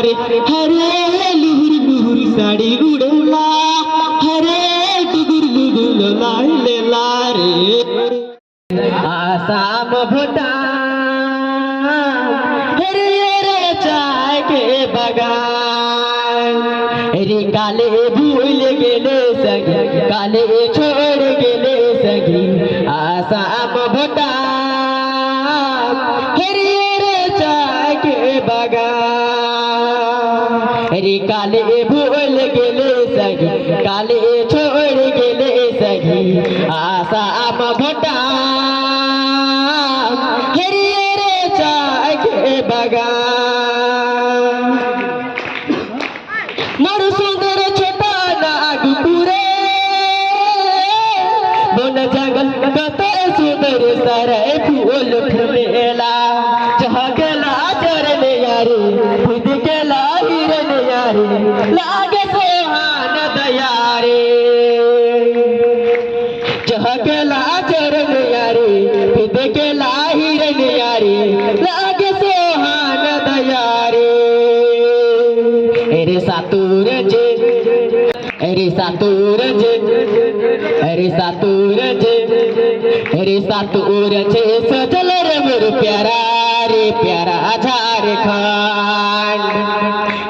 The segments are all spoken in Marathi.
रे हरे लुहुर लुहुर साडी उडला हरे डुगुर डुगुर लायलेला रे आसाम भूटान हरे चाय के बगान रे काले भूल गेले सगी काले छोड़ गेले सगी आसाम भूटान हरे चाय के बगान रे काले भूल गेले सगी काले छोड़ गेले सगी आसाम भूटान हरे चाय के बगान मारू सुंदर छोटा नागपुरे बन जंगल कत सुंदर सारे फूल फुलेला जहाँ गेला चरण यारी खुद गेला हिरन यारी लागे सोहान दयारे जहाँ गेला चरण यारी खुद गेला हिरन यारी लागे सोहान दयारे अरे सातूर जे अरे सातूर जे अरे सातूर जे अरे सातूर जे सजल रे मोर प्यारा रे प्यारा झारखंड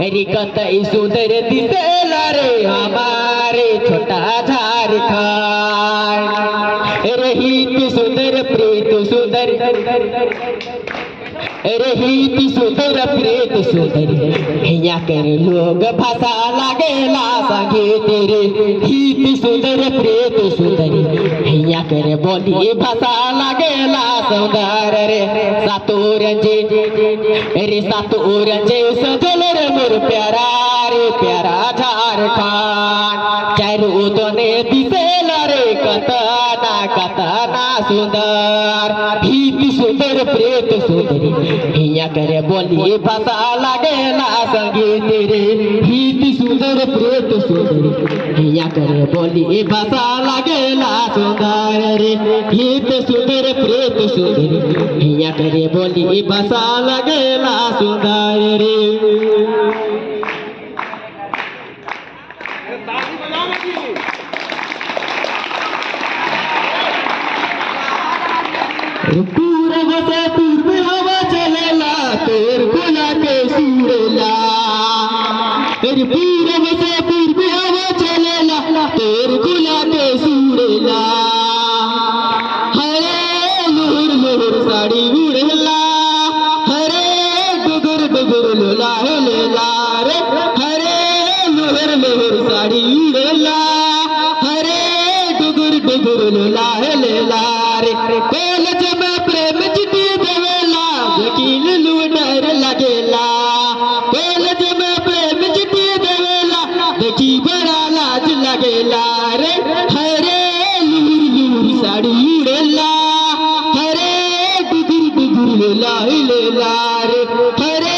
अरे कतई सुंदर दिसेला रे हमारे छोटा झारखंड रही सुंदर प्रीत सुंदर रही सुंदर प्रीत सुंदर हिया कर लोग भाषा लागेला संगे तेरे हित सुंदर प्रीत सुंदर हिया कर बोली भाषा लागेला सुंदर रे सातोर जे रे सातोर जे सजल रे मोर प्यारा रे प्यारा झारखंड चारू तने दिसेला रे कतना सुंदर हित सुंदर प्रीत सुंदर हिया करे बोली भाषा लागेला संगे तेरे हित सुंदर प्रीत सुंदर हिया करे बोली भाषा लागेला सुंदर रे हित सुंदर प्रीत सुंदर हिया करे बोली भाषा लागेला सुंदर रे पूरब से पूर्व हवा चलेला तोर गुला के सूरेला पूरब से पूर्व हवा चलेला तोर गुला के सूरेला हरे लुहुर लुहुर साड़ी उड़ेला हरे डुगुर डुगुर लोला लेला रे हरे लुहुर लुहुर साड़ी उड़ेला हरे डुगुर डुगुर लोला लेला रे कॉलेज में प्रेम चिट्ठी देवेला वकील लूडर लगेला कॉलेज में प्रेम चिट्ठी देवेला देखी बड़ा लाज लगेला रे हरे लूर लूर साड़ी उड़ेला हरे डुगुर डुगुर लेला रे हरे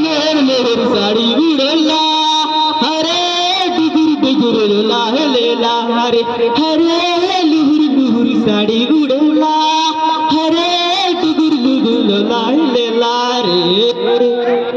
लोर लोर साड़ी उड़ेला हरे डुगुर डुगुर लेला रे हरे लूर लूर साड़ी उड़ेला हरे डुगुर डुगुर लेला रे